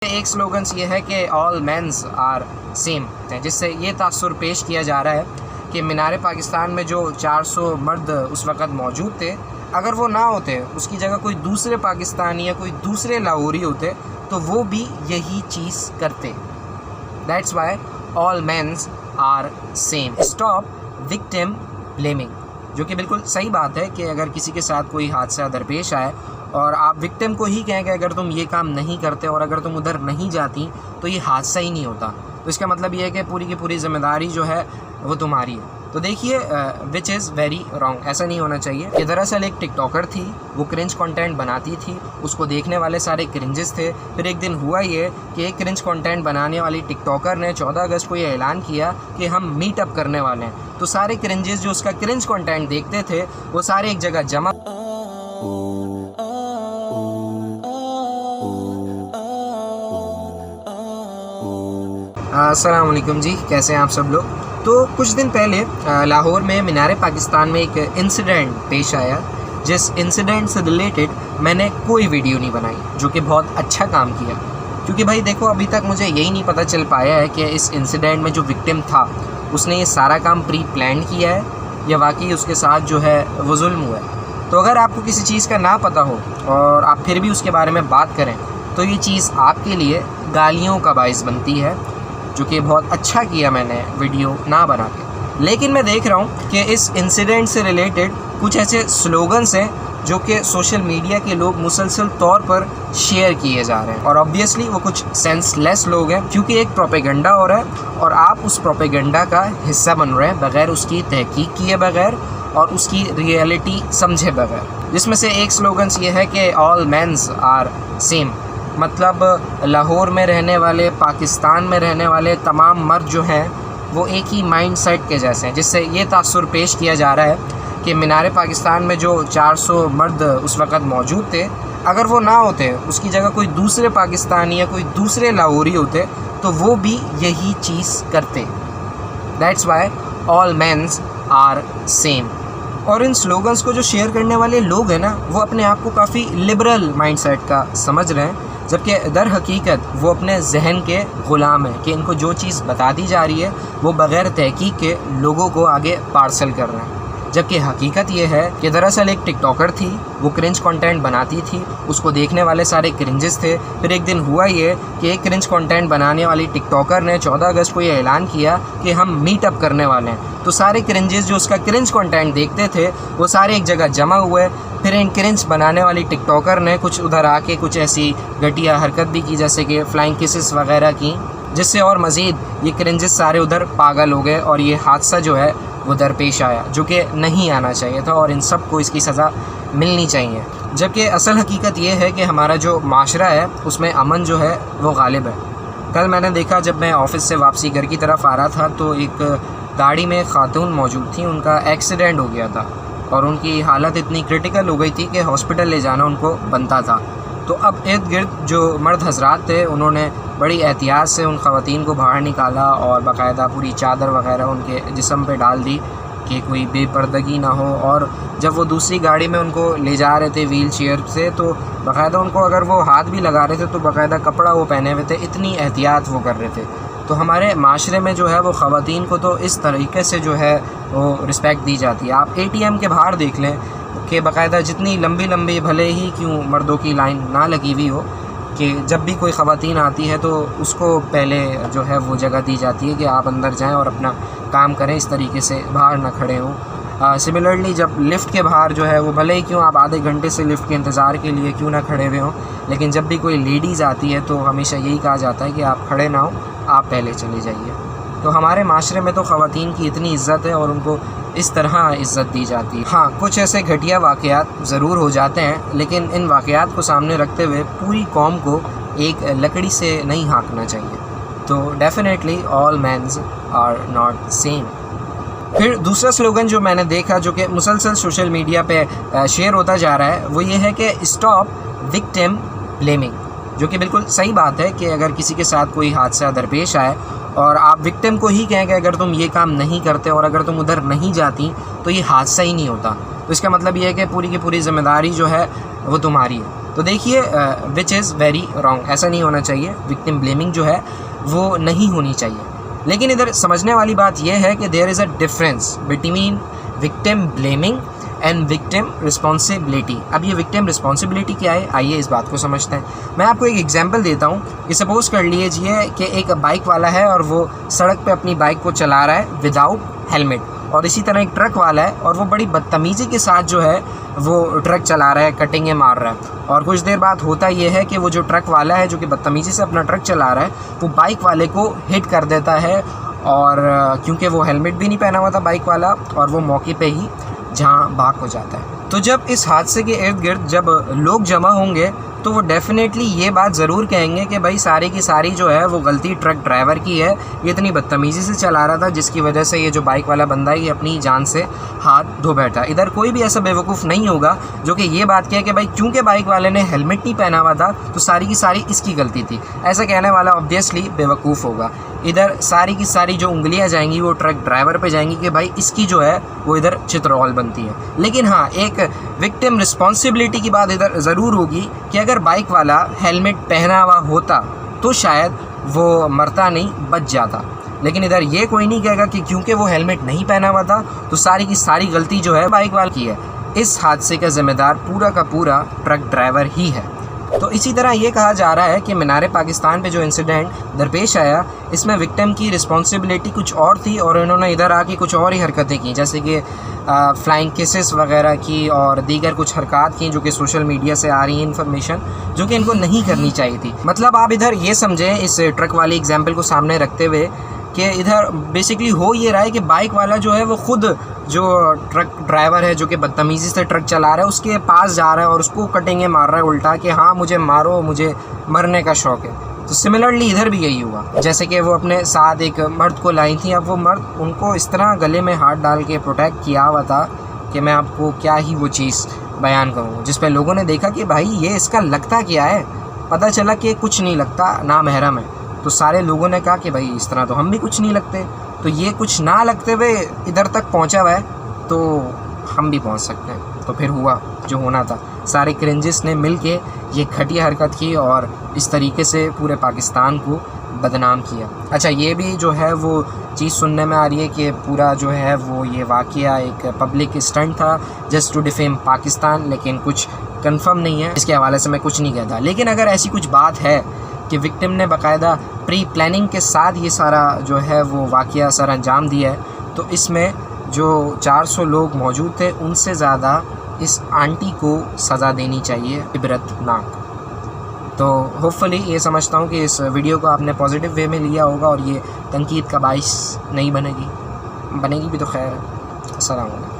ایک سلوگنس یہ ہے کہ آل مینز آر سیم، جس سے یہ تاثر پیش کیا جا رہا ہے کہ مینار پاکستان میں جو 400 مرد اس وقت موجود تھے، اگر وہ نہ ہوتے، اس کی جگہ کوئی دوسرے پاکستانی یا کوئی دوسرے لاہوری ہوتے تو وہ بھی یہی چیز کرتے۔ That's why all mens are same, stop victim blaming, جو کہ بالکل صحیح بات ہے کہ اگر کسی کے ساتھ کوئی حادثہ درپیش آئے اور آپ وکٹم کو ہی کہیں کہ اگر تم یہ کام نہیں کرتے اور اگر تم ادھر نہیں جاتی تو یہ حادثہ ہی نہیں ہوتا، تو اس کا مطلب یہ ہے کہ پوری کی پوری ذمہ داری جو ہے وہ تمہاری ہے۔ تو دیکھیے وچ از ویری رانگ، ایسا نہیں ہونا چاہیے۔ کہ دراصل ایک ٹک ٹاکر تھی، وہ کرنج کنٹینٹ بناتی تھی، اس کو دیکھنے والے سارے کرنجز تھے۔ پھر ایک دن ہوا یہ کہ ایک کرنج کنٹینٹ بنانے والی ٹک ٹاکر نے 14 اگست کو یہ اعلان کیا کہ ہم میٹ اپ کرنے والے ہیں، تو سارے کرنجز جو اس کا کرنج کنٹینٹ دیکھتے تھے وہ سارے ایک جگہ جمع۔ السلام علیکم جی، کیسے ہیں آپ سب لوگ؟ تو کچھ دن پہلے لاہور میں مینار پاکستان میں ایک انسیڈنٹ پیش آیا، جس انسیڈنٹ سے ریلیٹڈ میں نے کوئی ویڈیو نہیں بنائی، جو کہ بہت اچھا کام کیا، کیونکہ بھائی دیکھو ابھی تک مجھے یہی نہیں پتہ چل پایا ہے کہ اس انسیڈنٹ میں جو وکٹم تھا اس نے یہ سارا کام پری پلان کیا ہے یا واقعی اس کے ساتھ جو ہے وہ ظلم ہوا ہے۔ تو اگر آپ کو کسی چیز کا نہ پتہ ہو اور آپ پھر بھی اس کے بارے میں بات کریں تو یہ چیز آپ کے لیے گالیوں کا باعث بنتی ہے، جو کہ بہت اچھا کیا میں نے ویڈیو نہ بنا کے۔ لیکن میں دیکھ رہا ہوں کہ اس انسیڈنٹ سے ریلیٹڈ کچھ ایسے سلوگنس ہیں جو کہ سوشل میڈیا کے لوگ مسلسل طور پر شیئر کیے جا رہے ہیں، اور آبویسلی وہ کچھ سینس لیس لوگ ہیں، کیونکہ ایک پروپیگنڈا ہو رہا ہے اور آپ اس پروپیگنڈا کا حصہ بن رہے ہیں بغیر اس کی تحقیق کیے بغیر اور اس کی ریئلٹی سمجھے بغیر۔ جس میں سے ایک سلوگنس یہ ہے کہ آل مینز آر سیم، مطلب لاہور میں رہنے والے، پاکستان میں رہنے والے تمام مرد جو ہیں وہ ایک ہی مائنڈ سیٹ کے جیسے ہیں، جس سے یہ تاثر پیش کیا جا رہا ہے کہ مینار پاکستان میں جو 400 مرد اس وقت موجود تھے، اگر وہ نہ ہوتے، اس کی جگہ کوئی دوسرے پاکستانی یا کوئی دوسرے لاہوری ہوتے تو وہ بھی یہی چیز کرتے۔ That's why all mens are same. اور ان سلوگنس کو جو شیئر کرنے والے لوگ ہیں نا، وہ اپنے آپ کو کافی لبرل مائنڈ سیٹ کا سمجھ رہے ہیں، جبکہ در حقیقت وہ اپنے ذہن کے غلام ہیں کہ ان کو جو چیز بتا دی جا رہی ہے وہ بغیر تحقیق کے لوگوں کو آگے پارسل کر رہے ہیں۔ جبکہ حقیقت یہ ہے کہ دراصل ایک ٹک ٹاکر تھی، وہ کرنج کنٹینٹ بناتی تھی، اس کو دیکھنے والے سارے کرنجز تھے۔ پھر ایک دن ہوا یہ کہ ایک کرنج کنٹینٹ بنانے والی ٹک ٹاکر نے 14 اگست کو یہ اعلان کیا کہ ہم میٹ اپ کرنے والے ہیں، تو سارے کرنجز جو اس کا کرنج کنٹینٹ دیکھتے تھے وہ سارے ایک جگہ جمع ہوئے۔ پھر ان کرنج بنانے والی ٹک ٹاکر نے کچھ ادھر آ کے کچھ ایسی گھٹیا حرکت بھی کی، جیسے کہ فلائنگ کسز وغیرہ کی، جس سے اور مزید یہ کرنجز سارے ادھر پاگل ہو گئے اور یہ حادثہ جو ہے وہ درپیش آیا، جو کہ نہیں آنا چاہیے تھا اور ان سب کو اس کی سزا ملنی چاہیے۔ جبکہ اصل حقیقت یہ ہے کہ ہمارا جو معاشرہ ہے اس میں امن جو ہے وہ غالب ہے۔ کل میں نے دیکھا، جب میں آفس سے واپسی گھر کی طرف آ رہا تھا تو ایک گاڑی میں خاتون موجود تھیں، ان کا ایکسیڈنٹ ہو گیا تھا اور ان کی حالت اتنی کرٹیکل ہو گئی تھی کہ ہاسپٹل لے جانا ان کو بنتا تھا۔ تو اب ارد گرد جو مرد حضرات تھے انہوں نے بڑی احتیاط سے ان خواتین کو باہر نکالا اور باقاعدہ پوری چادر وغیرہ ان کے جسم پہ ڈال دی کہ کوئی بے پردگی نہ ہو، اور جب وہ دوسری گاڑی میں ان کو لے جا رہے تھے ویل چیئر سے تو باقاعدہ ان کو اگر وہ ہاتھ بھی لگا رہے تھے تو باقاعدہ کپڑا وہ پہنے ہوئے تھے، اتنی احتیاط وہ کر رہے تھے۔ تو ہمارے معاشرے میں جو ہے وہ خواتین کو تو اس طریقے سے جو ہے وہ رسپیکٹ دی جاتی ہے۔ آپ ATM کے باہر دیکھ لیں کہ باقاعدہ جتنی لمبی لمبی بھلے ہی کیوں مردوں کی لائن نہ لگی ہوئی ہو، کہ جب بھی کوئی خواتین آتی ہے تو اس کو پہلے جو ہے وہ جگہ دی جاتی ہے کہ آپ اندر جائیں اور اپنا کام کریں، اس طریقے سے باہر نہ کھڑے ہوں۔ سملرلی جب لفٹ کے باہر جو ہے وہ بھلے ہی کیوں آپ آدھے گھنٹے سے لفٹ کے انتظار کے لیے کیوں نہ کھڑے ہوئے ہوں، لیکن جب بھی کوئی لیڈیز آتی ہے تو ہمیشہ یہی کہا جاتا ہے کہ آپ کھڑے نہ ہوں، آپ پہلے چلے جائیے۔ تو ہمارے معاشرے میں تو خواتین کی اتنی عزت ہے اور ان کو اس طرح عزت دی جاتی ہے۔ ہاں، کچھ ایسے گھٹیا واقعات ضرور ہو جاتے ہیں، لیکن ان واقعات کو سامنے رکھتے ہوئے پوری قوم کو ایک لکڑی سے نہیں ہانکنا چاہیے۔ تو definitely all mens are not same. پھر دوسرا سلوگن جو میں نے دیکھا جو کہ مسلسل سوشل میڈیا پہ شیئر ہوتا جا رہا ہے وہ یہ ہے کہ اسٹاپ وکٹم بلیمنگ، جو کہ بالکل صحیح بات ہے کہ اگر کسی کے ساتھ کوئی حادثہ درپیش آئے اور آپ وکٹم کو ہی کہیں کہ اگر تم یہ کام نہیں کرتے اور اگر تم ادھر نہیں جاتی تو یہ حادثہ ہی نہیں ہوتا، تو اس کا مطلب یہ ہے کہ پوری کی پوری ذمہ داری جو ہے وہ تمہاری ہے۔ تو دیکھیے وچ از ویری رانگ، ایسا نہیں ہونا چاہیے. وکٹم بلیمنگ جو ہے وہ نہیں ہونی چاہیے. لیکن ادھر سمجھنے والی بات یہ ہے کہ there is a difference between victim blaming and victim responsibility. اب یہ وکٹم رسپانسبلٹی کیا ہے، آئیے اس بات کو سمجھتے ہیں. میں آپ کو ایک ایگزامپل دیتا ہوں کہ سپوز کر لیجیے کہ ایک بائک والا ہے اور وہ سڑک پہ اپنی بائک کو چلا رہا ہے وداؤٹ ہیلمٹ، اور اسی طرح ایک ٹرک والا ہے اور وہ بڑی بدتمیزی کے ساتھ جو ہے وہ ٹرک چلا رہا ہے، کٹنگیں مار رہا ہے. اور کچھ دیر بعد ہوتا یہ ہے کہ وہ جو ٹرک والا ہے جو کہ بدتمیزی سے اپنا ٹرک چلا رہا ہے وہ بائک والے کو ہٹ کر دیتا ہے، اور کیونکہ وہ ہیلمٹ بھی نہیں پہنا ہوا تھا بائک والا، اور وہ موقع پہ ہی جہاں بھاگ ہو جاتا ہے. تو جب اس حادثے کے ارد گرد جب لوگ جمع ہوں گے تو وہ ڈیفینیٹلی یہ بات ضرور کہیں گے کہ بھائی ساری کی ساری جو ہے وہ غلطی ٹرک ڈرائیور کی ہے، یہ اتنی بدتمیزی سے چلا رہا تھا جس کی وجہ سے یہ جو بائک والا بندہ ہے یہ اپنی جان سے ہاتھ دھو بیٹھا. ادھر کوئی بھی ایسا بیوقوف نہیں ہوگا جو کہ یہ بات کہے کہ بھائی کیونکہ بائک والے نے ہیلمٹ نہیں پہنا ہوا تھا تو ساری کی ساری اس کی غلطی تھی. ایسا کہنے والا آبویسلی بیوقوف ہوگا. ادھر ساری کی ساری جو انگلیاں جائیں گی وہ ٹرک ڈرائیور پہ جائیں گی کہ بھائی اس کی جو ہے وہ ادھر چترول بنتی ہے. لیکن ہاں ایک وکٹم رسپانسبلٹی کی بات ادھر ضرور ہوگی کہ اگر بائک والا ہیلمٹ پہنا ہوا ہوتا تو شاید وہ مرتا نہیں، بچ جاتا. لیکن ادھر یہ کوئی نہیں کہے گا کہ کیونکہ وہ ہیلمٹ نہیں پہنا ہوا تھا تو ساری کی ساری غلطی جو ہے بائک والے کی ہے. اس حادثے کا ذمہ دار پورا کا پورا ٹرک ڈرائیور ہی ہے. تو اسی طرح یہ کہا جا رہا ہے کہ مینار پاکستان پہ جو انسیڈنٹ درپیش آیا اس میں وکٹم کی رسپانسبلٹی کچھ اور تھی اور انہوں نے ادھر آ کے کچھ اور ہی حرکتیں کی، جیسے کہ فلائنگ کیسز وغیرہ کی اور دیگر کچھ حرکات کی جو کہ سوشل میڈیا سے آ رہی ہیں انفارمیشن، جو کہ ان کو نہیں کرنی چاہیے تھی. مطلب آپ ادھر یہ سمجھیں اس ٹرک والی ایگزامپل کو سامنے رکھتے ہوئے کہ ادھر بیسکلی ہو یہ رہا ہے کہ بائک والا جو ہے وہ خود جو ٹرک ڈرائیور ہے جو کہ بدتمیزی سے ٹرک چلا رہا ہے اس کے پاس جا رہا ہے اور اس کو کٹنگیں مار رہا ہے الٹا کہ ہاں مجھے مارو، مجھے مرنے کا شوق ہے. تو سملرلی ادھر بھی یہی ہوا، جیسے کہ وہ اپنے ساتھ ایک مرد کو لائی تھیں. اب وہ مرد ان کو اس طرح گلے میں ہاتھ ڈال کے پروٹیکٹ کیا ہوا تھا کہ میں آپ کو کیا ہی وہ چیز بیان کروں، جس پہ لوگوں نے دیکھا کہ بھائی یہ اس کا لگتا کیا ہے. پتہ چلا کہ کچھ نہیں لگتا، نامحرم ہے. تو سارے لوگوں نے کہا کہ بھائی اس طرح تو ہم بھی کچھ نہیں لگتے. تو یہ کچھ نہ لگتے ہوئے ادھر تک پہنچا ہوا ہے تو ہم بھی پہنچ سکتے ہیں. تو پھر ہوا جو ہونا تھا، سارے کرنجس نے مل کے یہ گھٹیا حرکت کی اور اس طریقے سے پورے پاکستان کو بدنام کیا. اچھا یہ بھی جو ہے وہ چیز سننے میں آ رہی ہے کہ پورا جو ہے وہ یہ واقعہ ایک پبلک اسٹنٹ تھا جسٹ ٹو ڈیفیم پاکستان، لیکن کچھ کنفرم نہیں ہے، اس کے حوالے سے میں کچھ نہیں کہتا. لیکن اگر ایسی کچھ بات ہے کہ وکٹم نے باقاعدہ پری پلاننگ کے ساتھ یہ سارا جو ہے وہ واقعہ سر انجام دیا ہے تو اس میں جو 400 لوگ موجود تھے ان سے زیادہ اس آنٹی کو سزا دینی چاہیے، عبرت ناک. تو ہوپ فلی یہ سمجھتا ہوں کہ اس ویڈیو کو آپ نے پازیٹیو وے میں لیا ہوگا اور یہ تنقید کا باعث نہیں بنے گی بھی تو خیر ہے. السلام علیکم.